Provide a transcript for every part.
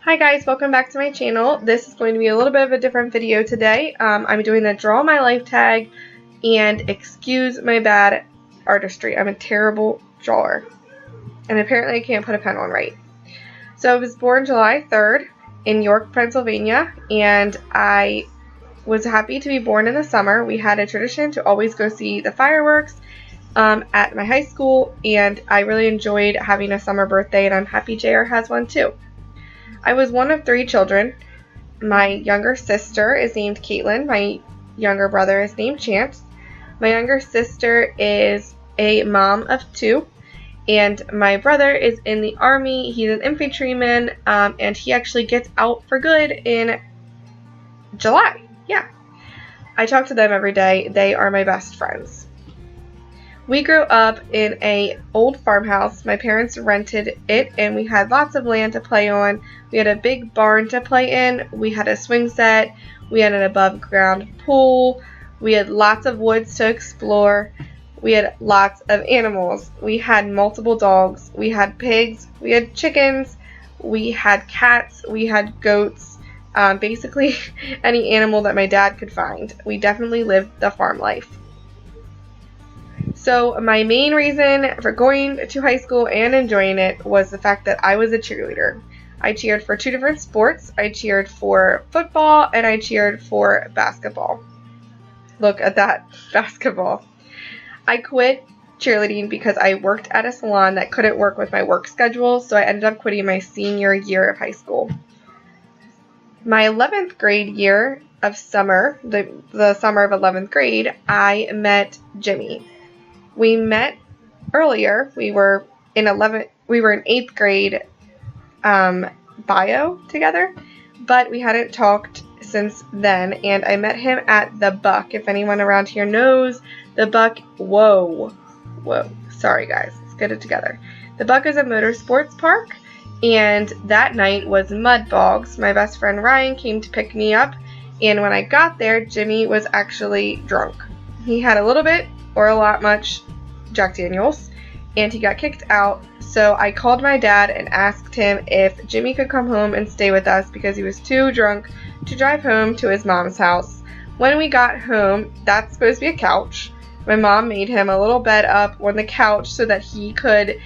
Hi guys, welcome back to my channel. This is going to be a little bit of a different video today. I'm doing a draw my life tag, and excuse my bad artistry. I'm a terrible drawer, and apparently I can't put a pen on right. So I was born July 3rd in York, Pennsylvania, and I was happy to be born in the summer. We had a tradition to always go see the fireworks at my high school, and I really enjoyed having a summer birthday, and I'm happy JR has one too. I was one of 3 children. My younger sister is named Caitlin. My younger brother is named Chance. My younger sister is a mom of 2. And my brother is in the Army. He's an infantryman, and he actually gets out for good in July. Yeah. I talk to them every day. They are my best friends. We grew up in an old farmhouse. My parents rented it, and we had lots of land to play on. We had a big barn to play in. We had a swing set. We had an above-ground pool. We had lots of woods to explore. We had lots of animals. We had multiple dogs. We had pigs. We had chickens. We had cats. We had goats. Basically, any animal that my dad could find. We definitely lived the farm life. So my main reason for going to high school and enjoying it was the fact that I was a cheerleader. I cheered for 2 different sports. I cheered for football and I cheered for basketball. Look at that, basketball. I quit cheerleading because I worked at a salon that couldn't work with my work schedule, so I ended up quitting my senior year of high school. My 11th grade year of summer, the summer of 11th grade, I met Jimmy. We met earlier. We were in 8th grade bio together, but we hadn't talked since then, and I met him at the Buck. If anyone around here knows the Buck, whoa, sorry guys, let's get it together. The Buck is a motorsports park, and that night was mud bogs. My best friend Ryan came to pick me up, and when I got there, Jimmy was actually drunk. He had a little bit or a lot much Jack Daniels, and he got kicked out. So I called my dad and asked him if Jimmy could come home and stay with us because he was too drunk to drive home to his mom's house. When we got home, that's supposed to be a couch. My mom made him a little bed up on the couch so that he could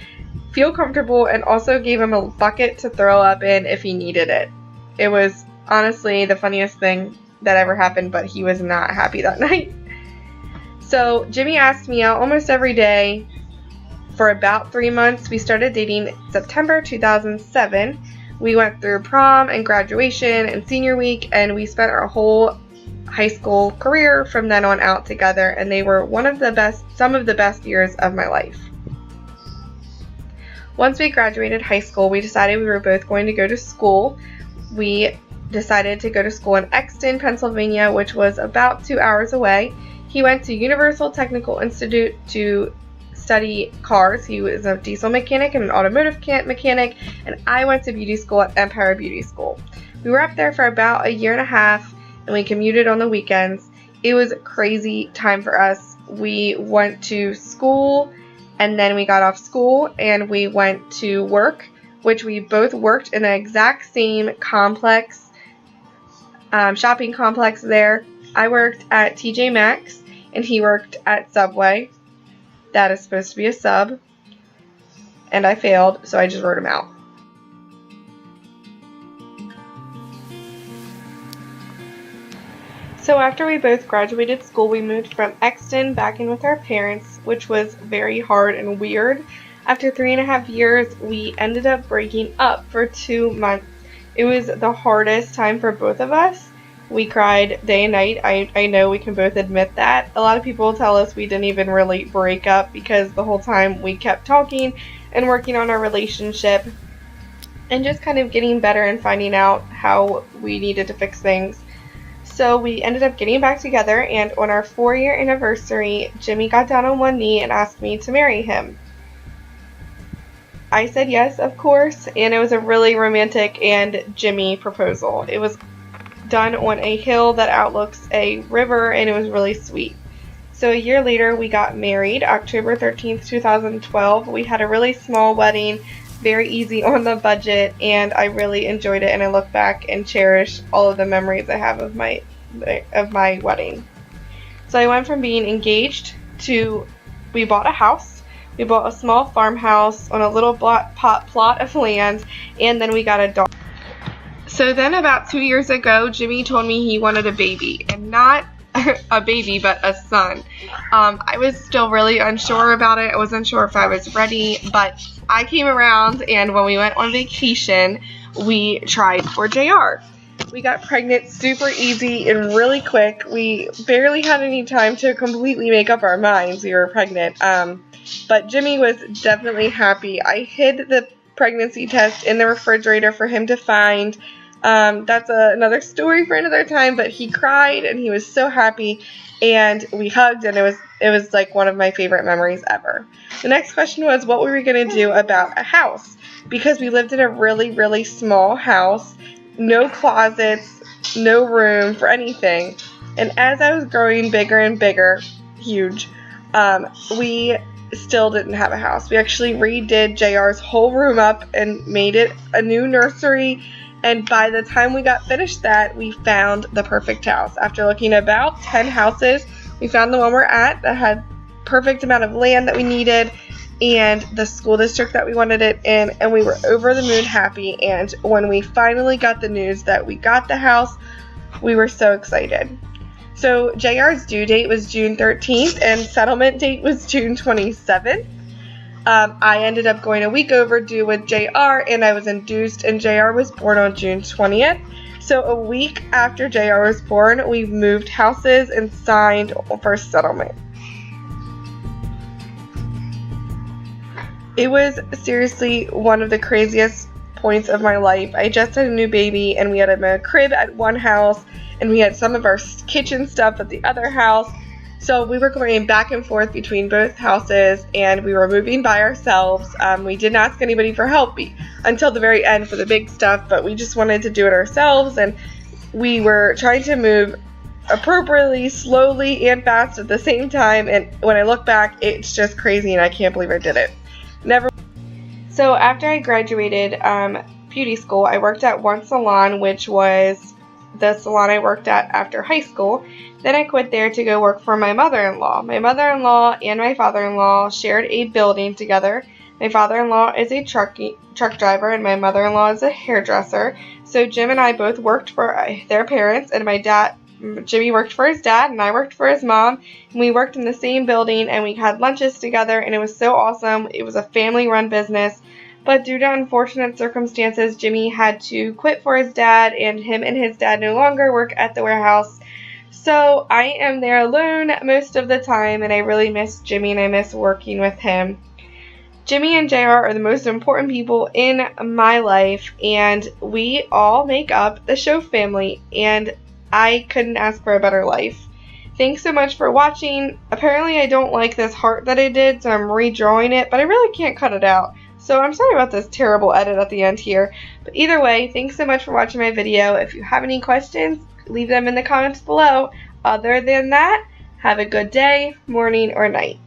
feel comfortable, and also gave him a bucket to throw up in if he needed it. It was honestly the funniest thing that ever happened, but he was not happy that night. So Jimmy asked me out almost every day for about 3 months. We started dating September 2007. We went through prom and graduation and senior week, and we spent our whole high school career from then on out together, and they were some of the best years of my life. Once we graduated high school, we decided we were both going to go to school. We decided to go to school in Exton, Pennsylvania, which was about 2 hours away. He went to Universal Technical Institute to study cars. He was a diesel mechanic and an automotive mechanic, and I went to beauty school at Empire Beauty School. We were up there for about a year and a half, and we commuted on the weekends. It was a crazy time for us. We went to school, and then we got off school, and we went to work, which we both worked in the exact same complex, shopping complex there. I worked at TJ Maxx, and he worked at Subway. That is supposed to be a sub, and I failed, so I just wrote him out. So after we both graduated school, we moved from Exton back in with our parents, which was very hard and weird. After 3.5 years, we ended up breaking up for 2 months. It was the hardest time for both of us. We cried day and night. I know we can both admit that. A lot of people tell us we didn't even really break up because the whole time we kept talking and working on our relationship and just kind of getting better and finding out how we needed to fix things. So we ended up getting back together, and on our 4-year anniversary, Jimmy got down on one knee and asked me to marry him. I said yes, of course, and it was a really romantic and Jimmy proposal. It was done on a hill that outlooks a river, and it was really sweet. So a year later, we got married, October 13th, 2012. We had a really small wedding, very easy on the budget, and I really enjoyed it, and I look back and cherish all of the memories I have of my wedding. So I went from being engaged to, we bought a house. We bought a small farmhouse on a little plot of land, and then we got a dog. So then about 2 years ago, Jimmy told me he wanted a baby, and not a baby, but a son. I was still really unsure about it. I wasn't sure if I was ready, but I came around, and when we went on vacation, we tried for JR. We got pregnant super easy and really quick. We barely had any time to completely make up our minds we were pregnant. But Jimmy was definitely happy. I hid the pregnancy test in the refrigerator for him to find. That's another story for another time, but he cried and he was so happy, and we hugged, and it was like one of my favorite memories ever. The next question was, what were we going to do about a house? Because we lived in a really, really small house, no closets, no room for anything. And as I was growing bigger and bigger, huge, we still didn't have a house. We actually redid JR's whole room up and made it a new nursery. And by the time we got finished that, we found the perfect house. After looking at about 10 houses, we found the one we're at that had perfect amount of land that we needed and the school district that we wanted it in, and we were over the moon happy. And when we finally got the news that we got the house, we were so excited. So JR's due date was June 13th and settlement date was June 27th. I ended up going a week overdue with JR, and I was induced, and JR was born on June 20th. So a week after JR was born, we moved houses and signed for settlement. It was seriously one of the craziest points of my life. I just had a new baby, and we had a crib at one house, and we had some of our kitchen stuff at the other house. So we were going back and forth between both houses, and we were moving by ourselves. We didn't ask anybody for help until the very end for the big stuff, but we just wanted to do it ourselves, and we were trying to move appropriately, slowly, and fast at the same time. And when I look back, it's just crazy, and I can't believe I did it. So after I graduated beauty school, I worked at one salon, which was the salon I worked at after high school. Then I quit there to go work for my mother-in-law. My mother-in-law and my father-in-law shared a building together. My father-in-law is a truck driver, and my mother-in-law is a hairdresser. So Jim and I both worked for their parents, and Jimmy worked for his dad, and I worked for his mom, and we worked in the same building, and we had lunches together, and it was so awesome. It was a family-run business, but due to unfortunate circumstances, Jimmy had to quit for his dad, and him and his dad no longer work at the warehouse. So I am there alone most of the time, and I really miss Jimmy, and I miss working with him. Jimmy and JR are the most important people in my life, and we all make up the show family, and I couldn't ask for a better life. Thanks so much for watching. Apparently I don't like this heart that I did, so I'm redrawing it, but I really can't cut it out. So I'm sorry about this terrible edit at the end here. But either way, thanks so much for watching my video. If you have any questions, leave them in the comments below. Other than that, have a good day, morning, or night.